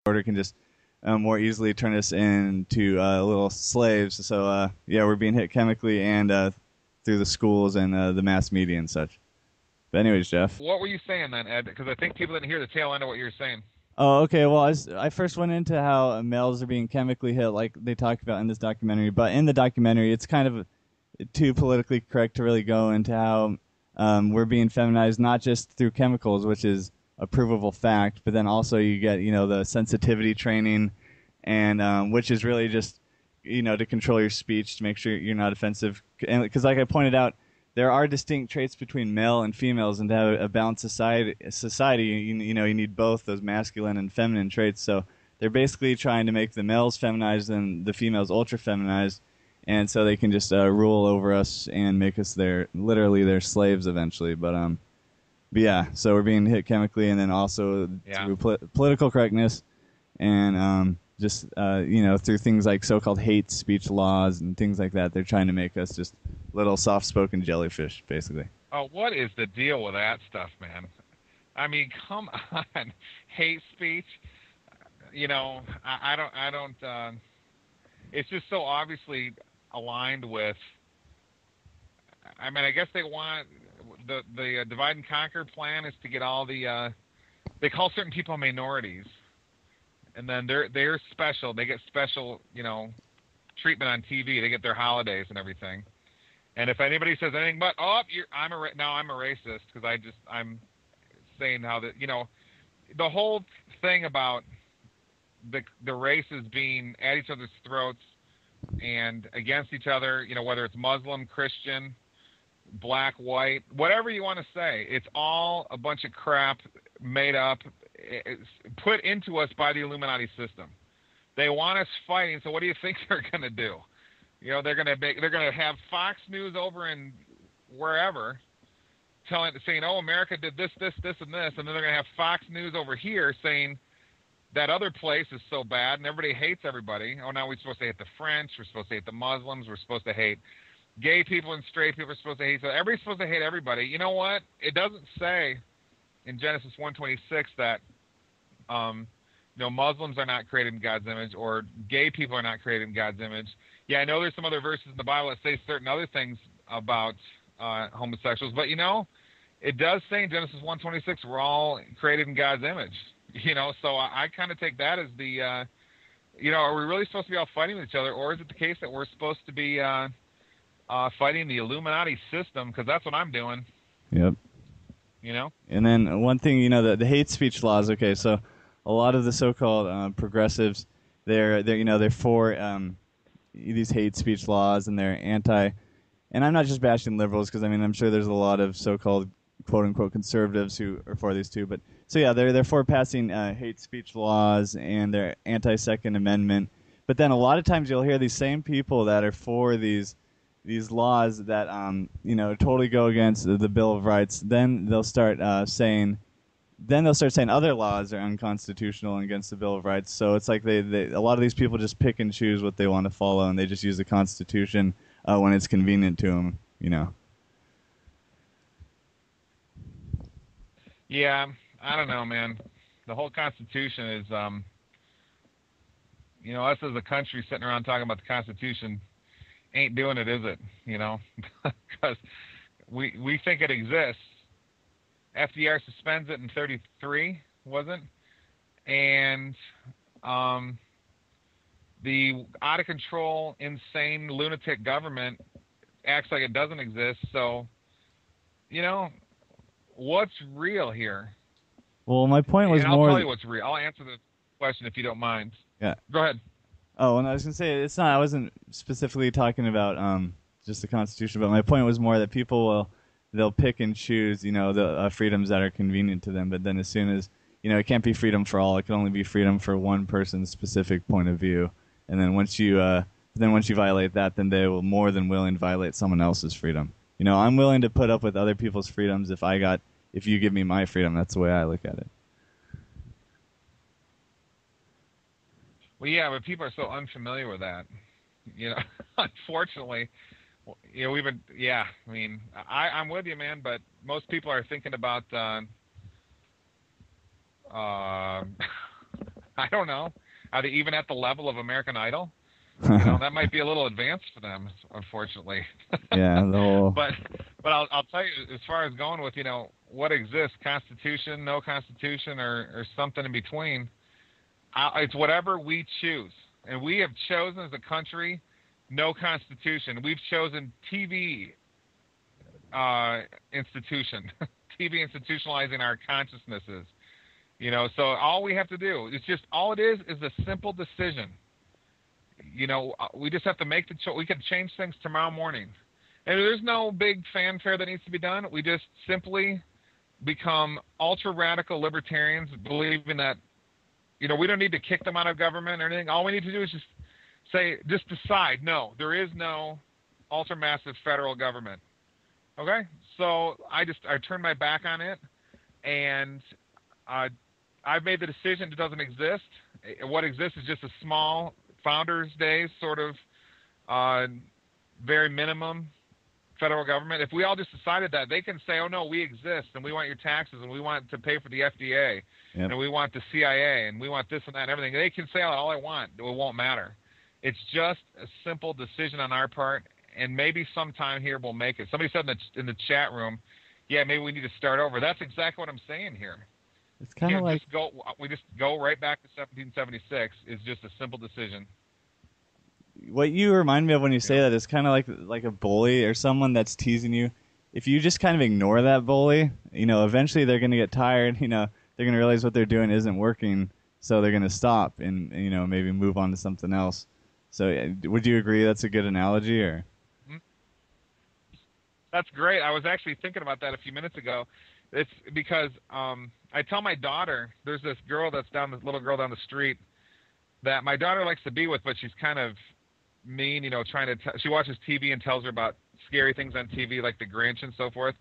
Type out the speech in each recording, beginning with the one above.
order can just more easily turn us into little slaves. So, yeah, we're being hit chemically and through the schools and the mass media and such. But anyways, Jeff. What were you saying then, Ed? Because I think people didn't hear the tail end of what you were saying. Oh, okay. Well, I first went into how males are being chemically hit, like they talked about in this documentary. But in the documentary, it's kind of too politically correct to really go into how we're being feminized, not just through chemicals, which is a provable fact, but then also you get, the sensitivity training, and which is really just, to control your speech, to make sure you're not offensive. And because, like I pointed out, there are distinct traits between male and females, and to have a balanced society, you need both those masculine and feminine traits. So they're basically trying to make the males feminized and the females ultra feminized, and so they can just rule over us and make us literally their slaves eventually. But yeah, so we're being hit chemically, and then also through political correctness, and just through things like so-called hate speech laws and things like that. They're trying to make us just little soft-spoken jellyfish, basically. Oh, what is the deal with that stuff, man? I mean, come on, hate speech. I don't. It's just so obviously aligned with. I mean, I guess they want the divide and conquer plan is to get all the. They call certain people minorities, and then they're special. They get special, treatment on TV. They get their holidays and everything. And if anybody says anything but, I'm a racist, because I'm saying how that, the whole thing about the races being at each other's throats and against each other, whether it's Muslim, Christian, black, white, whatever you want to say, it's all a bunch of crap made up, put into us by the Illuminati system. They want us fighting, so what do you think they're going to do? They're going to have Fox News over in wherever saying, oh, America did this, and this, and then they're going to have Fox News over here saying that other place is so bad and everybody hates everybody. Oh, now we're supposed to hate the French, we're supposed to hate the Muslims, we're supposed to hate gay people and straight people, are supposed to hate, so everybody's supposed to hate everybody. You know what? It doesn't say in Genesis 1:26 that Muslims are not created in God's image, or gay people are not created in God's image. Yeah, I know there's some other verses in the Bible that say certain other things about homosexuals, but it does say in Genesis 1:26 we're all created in God's image. So I kind of take that as the, are we really supposed to be all fighting with each other, or is it the case that we're supposed to be fighting the Illuminati system? Because that's what I'm doing. Yep. And then one thing, the hate speech laws. Okay, so a lot of the so-called progressives, they're for these hate speech laws, and they're anti. And I'm not just bashing liberals, because I'm sure there's a lot of so-called quote-unquote conservatives who are for these too. But so yeah, they're for passing hate speech laws, and they're anti-Second Amendment. But then a lot of times you'll hear these same people that are for these laws that totally go against the Bill of Rights. Then they'll start saying other laws are unconstitutional and against the Bill of Rights. So it's like a lot of these people just pick and choose what they want to follow, and they just use the Constitution when it's convenient to them. Yeah, I don't know, man. The whole Constitution is, us as a country sitting around talking about the Constitution ain't doing it, is it? Because we think it exists. FDR suspends it in 1933, wasn't? And the out-of-control, insane, lunatic government acts like it doesn't exist. So, what's real here? Well, my point was and more... I'll tell you what's real. I'll answer the question if you don't mind. Yeah. Go ahead. Oh, and I was going to say, it's not... I wasn't specifically talking about just the Constitution, but my point was more that people they'll pick and choose, the freedoms that are convenient to them, but then as soon as, it can't be freedom for all, it can only be freedom for one person's specific point of view. And then once you violate that, then they will more than willing to violate someone else's freedom. I'm willing to put up with other people's freedoms if you give me my freedom. That's the way I look at it. Well, yeah, but people are so unfamiliar with that. Unfortunately, we've been, I'm with you, man, but most people are thinking about, I I don't know. Are they even at the level of American Idol? That might be a little advanced for them, unfortunately. Yeah, the whole. But I'll tell you, as far as going with what exists, Constitution, no Constitution, or something in between, it's whatever we choose, and we have chosen as a country no Constitution. We've chosen TV institution, TV institutionalizing our consciousnesses. So all we have to do, all it is a simple decision. We just have to make the choice. We can change things tomorrow morning. And there's no big fanfare that needs to be done. We just simply become ultra-radical libertarians, believing that, we don't need to kick them out of government or anything. All we need to do is just decide, no, there is no ultra-massive federal government. Okay? So I turned my back on it, and I've made the decision it doesn't exist. What exists is just a small Founders Day sort of very minimum federal government. If we all just decided that, they can say, oh no, we exist, and we want your taxes, and we want to pay for the FDA, and we want the CIA, and we want this and that and everything. They can say all they want. It won't matter. It's just a simple decision on our part, and maybe sometime here we'll make it. Somebody said in the chat room, yeah, maybe we need to start over. That's exactly what I'm saying here. It's kind of like we just go right back to 1776. Is just a simple decision. What you remind me of when you say that is kind of like a bully or someone that's teasing you. If you just kind of ignore that bully, eventually they're going to get tired. They're going to realize what they're doing isn't working, so they're going to stop and maybe move on to something else. So would you agree that's a good analogy? Or that's great. I was actually thinking about that a few minutes ago. It's because I tell my daughter, there's this little girl down the street that my daughter likes to be with, but she's kind of mean, she watches TV and tells her about scary things on TV like the Grinch and so forth.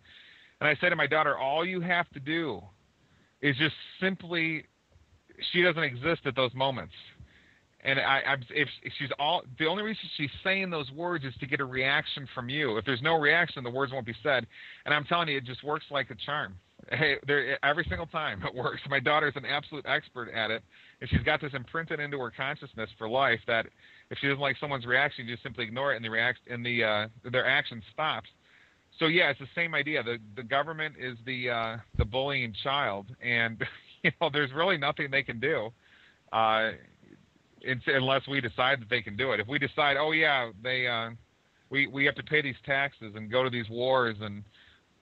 And I say to my daughter, all you have to do is just simply, she doesn't exist at those moments. And if the only reason she's saying those words is to get a reaction from you. If there's no reaction, the words won't be said. And I'm telling you, it just works like a charm. Hey, every single time it works. My daughter's an absolute expert at it, and she's got this imprinted into her consciousness for life that if she doesn't like someone's reaction, you just simply ignore it, and their action stops. So yeah, it's the same idea. The government is the bullying child, and there's really nothing they can do. Unless we decide that they can do it. If we decide, oh yeah, we have to pay these taxes and go to these wars, and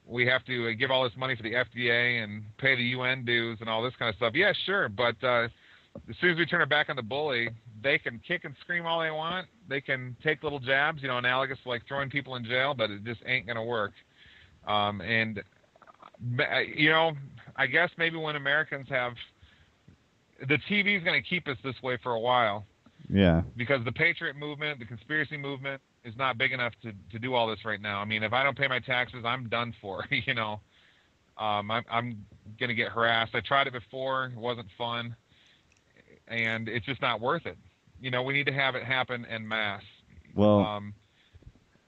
we have to give all this money for the FDA and pay the UN dues and all this kind of stuff. Yeah, sure, but as soon as we turn our back on the bully, they can kick and scream all they want. They can take little jabs, analogous to like throwing people in jail, but it just ain't going to work. And I guess maybe when Americans have the TV is going to keep us this way for a while. Yeah. Because the Patriot movement, the conspiracy movement is not big enough to do all this right now. I mean, if I don't pay my taxes, I'm done for, I'm going to get harassed. I tried it before. It wasn't fun. And it's just not worth it. We need to have it happen en masse. Well,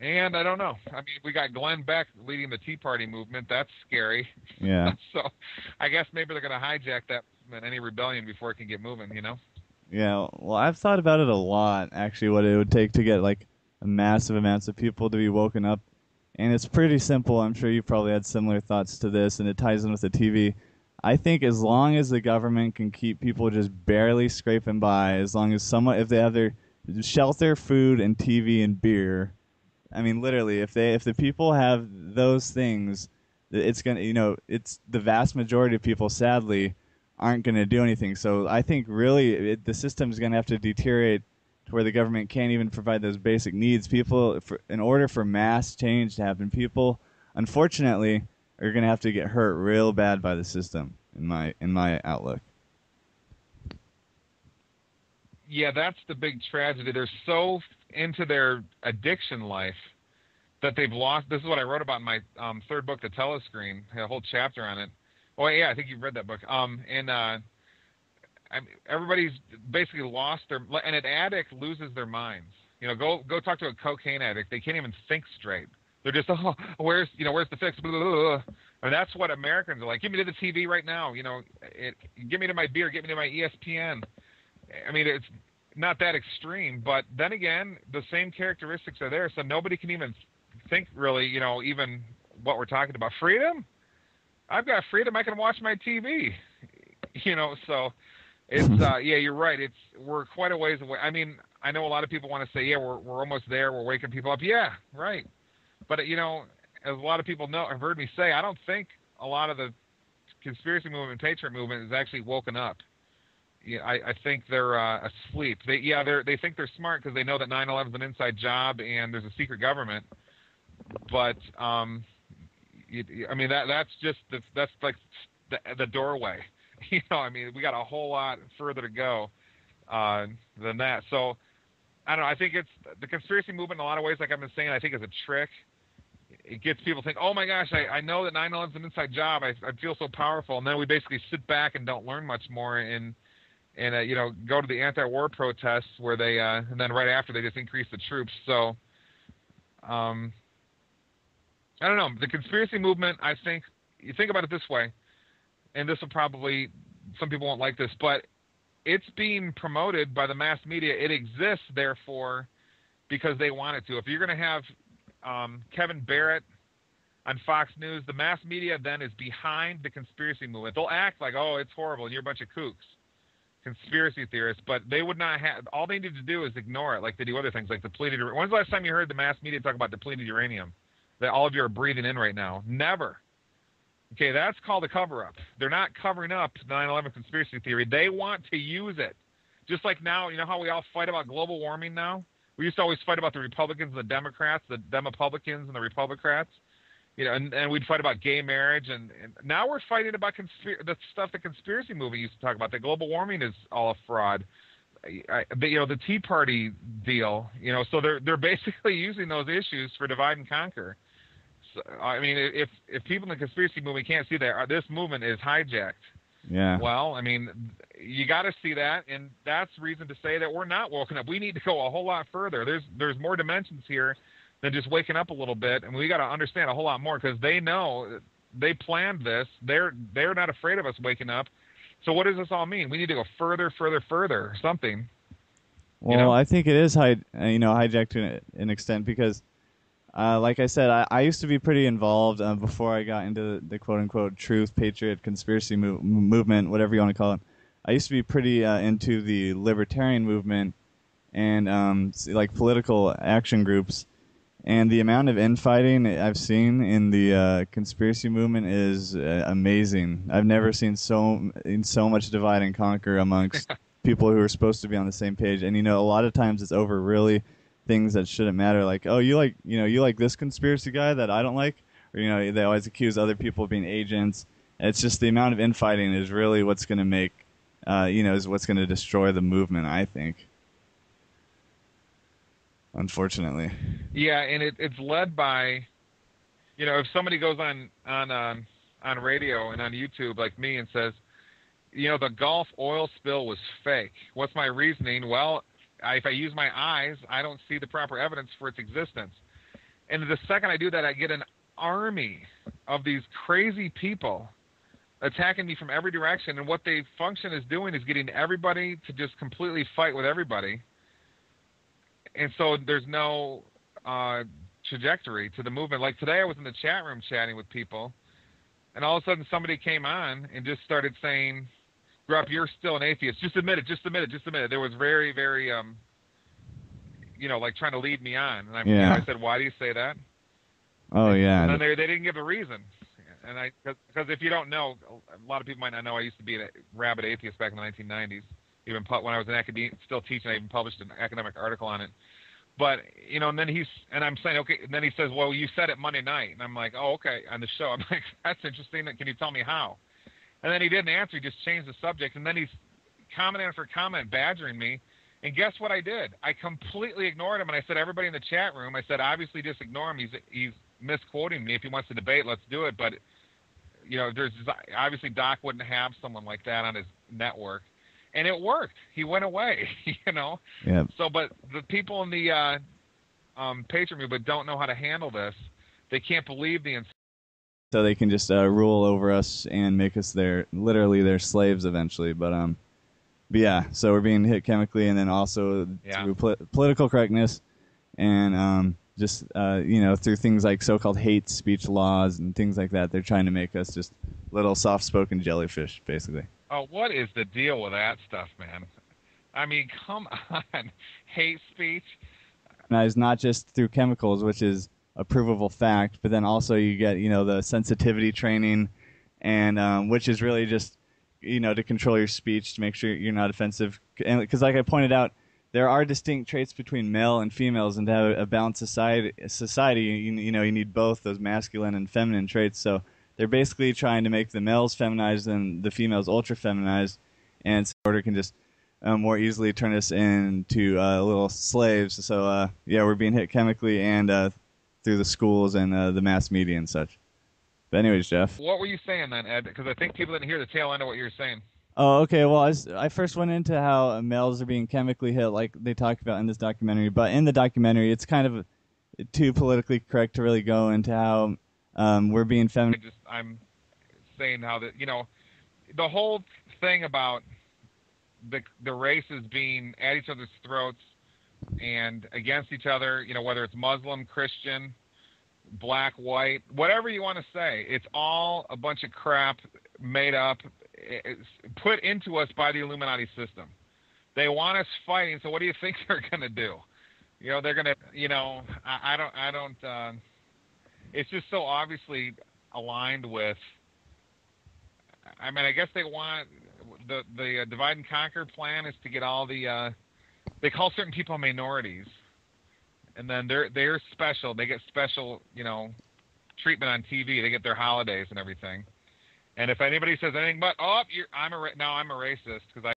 and I don't know. I mean, we got Glenn Beck leading the Tea Party movement. That's scary. Yeah. So I guess maybe they're going to hijack that any rebellion before it can get moving, Yeah, well, I've thought about it a lot, actually, what it would take to get, like, massive amounts of people to be woken up. And it's pretty simple. I'm sure you probably had similar thoughts to this, and it ties in with the TV. I think as long as the government can keep people just barely scraping by, as long as if they have their shelter, food, and TV and beer, I mean, literally, if the people have those things, it's gonna, it's the vast majority of people, sadly, aren't going to do anything. So I think really the system is going to have to deteriorate to where the government can't even provide those basic needs. People, in order for mass change to happen, people, unfortunately, are going to have to get hurt real bad by the system, in my outlook. Yeah, that's the big tragedy. They're so into their addiction life that they've lost. This is what I wrote about in my third book, The Telescreen. I had a whole chapter on it. Oh yeah, I think you've read that book. Everybody's basically lost their. And an addict loses their minds. Go talk to a cocaine addict. They can't even think straight. They're just, where's the fix? Blah, blah, blah. And that's what Americans are like. Give me to the TV right now. Give me to my beer. Get me to my ESPN. I mean, it's not that extreme, but then again, the same characteristics are there, so nobody can even think really, even what we're talking about. Freedom? I've got freedom. I can watch my TV. So it's yeah, you're right. We're quite a ways away. I mean, I know a lot of people want to say, yeah, we're almost there. We're waking people up. Yeah, right. But as a lot of people have heard me say, I don't think a lot of the conspiracy movement, patriot movement, is actually woken up. Yeah, I think they're asleep. They think they're smart because they know that 9/11 is an inside job and there's a secret government. But I mean that's like the doorway. I mean we got a whole lot further to go than that. So I don't know. I think it's the conspiracy movement in a lot of ways, like I've been saying, I think is a trick. It gets people to think, oh my gosh, I know that 9/11 is an inside job. I feel so powerful, and then we basically sit back and don't learn much more and go to the anti-war protests where they and then right after they just increase the troops. So I don't know. The conspiracy movement, I think, you think about it this way, and this will probably, some people won't like this, but it's being promoted by the mass media. It exists, therefore, because they want it to. If you're going to have Kevin Barrett on Fox News, the mass media then is behind the conspiracy movement. They'll act like, oh, it's horrible, and you're a bunch of kooks, conspiracy theorists, but they would not have, all they need to do is ignore it like they do other things, like depleted uranium. When's the last time you heard the mass media talk about depleted uranium that all of you are breathing in right now? Never. Okay, that's called a cover-up. They're not covering up 9/11 conspiracy theory. They want to use it. Just like now, how we all fight about global warming now? We used to always fight about the Republicans and the Democrats, the Demopublicans and the Republicans, and we'd fight about gay marriage, and now we're fighting about the stuff the conspiracy movie used to talk about. The global warming is all a fraud. The Tea Party deal, so they're basically using those issues for divide and conquer. So, I mean, if people in the conspiracy movie can't see that, this movement is hijacked. Yeah. Well, I mean, you got to see that, and that's reason to say that we're not woken up. We need to go a whole lot further. There's more dimensions here than just waking up a little bit, and we got to understand a whole lot more because they know they planned this. They're not afraid of us waking up. So what does this all mean? We need to go further, something. Well, I think it is hijacked to an extent because, like I said, I used to be pretty involved before I got into the quote-unquote truth, patriot, conspiracy movement, whatever you want to call it. I used to be pretty into the libertarian movement and like political action groups. And the amount of infighting I've seen in the conspiracy movement is amazing. I've never seen so much divide and conquer amongst people who are supposed to be on the same page. And a lot of times it's over really things that shouldn't matter. Like, oh, you like this conspiracy guy that I don't like, or they always accuse other people of being agents. And it's just the amount of infighting is really what's going to make, is what's going to destroy the movement, I think. Unfortunately. Yeah, and it's led by, if somebody goes on radio and on YouTube like me and says, the Gulf oil spill was fake. What's my reasoning? Well, if I use my eyes, I don't see the proper evidence for its existence. And the second I do that, I get an army of these crazy people attacking me from every direction. And what they function is doing is getting everybody to just completely fight with everybody. And so there's no trajectory to the movement. Like today I was in the chat room chatting with people, and all of a sudden somebody came on and just started saying, Grupp, you're still an atheist. Just admit it. There was very, very, like trying to lead me on. And I said, why do you say that? Oh, yeah. And then they didn't give a reason. And because if you don't know, a lot of people might not know, I used to be a rabid atheist back in the 1990s. Even when I was in academia, still teaching, I even published an academic article on it. But, and then I'm saying, okay, and then he says, well, you said it Monday night. And I'm like, oh, okay, on the show. I'm like, that's interesting. Can you tell me how? And then he didn't answer. He just changed the subject. And then he's comment after comment badgering me. And guess what I did? I completely ignored him. And I said, everybody in the chat room, I said, obviously just ignore him. He's misquoting me. If he wants to debate, let's do it. But, there's obviously Doc wouldn't have someone like that on his network. And it worked. He went away, Yeah. So, but the people in the patriot movement don't know how to handle this. They can't believe so they can just rule over us and make us literally their slaves eventually. But But yeah, so we're being hit chemically, and then also Yeah. through political correctness, and just through things like so-called hate speech laws and things like that. They're trying to make us just little soft-spoken jellyfish, basically. Oh, what is the deal with that stuff, man? I mean, come on. Hate speech? Now, it's not just through chemicals, which is a provable fact, but then also you get the sensitivity training, and which is really just to control your speech to make sure you're not offensive. And because, like I pointed out, there are distinct traits between male and females, and to have a balanced society, you need both those masculine and feminine traits. So they're basically trying to make the males feminized and the females ultra feminized, and so order can just more easily turn us into little slaves. So yeah, we're being hit chemically and through the schools and the mass media and such. But anyways, Jeff. What were you saying then, Ed? Because I think people didn't hear the tail end of what you were saying. Oh, okay. Well, I first went into how males are being chemically hit, like they talked about in this documentary. But in the documentary, it's kind of too politically correct to really go into how we're being feminine. I'm saying how that the whole thing about the races being at each other's throats and against each other, whether it's Muslim, Christian, black, white, whatever you want to say, it's all a bunch of crap made up, put into us by the Illuminati system. They want us fighting, so what do you think they're going to do? They're going to, I don't, it's just so obviously aligned with, I mean, I guess they want, the divide and conquer plan is to get all the, they call certain people minorities, and then they're special. They get special, treatment on TV. They get their holidays and everything. And if anybody says anything but, I'm a racist because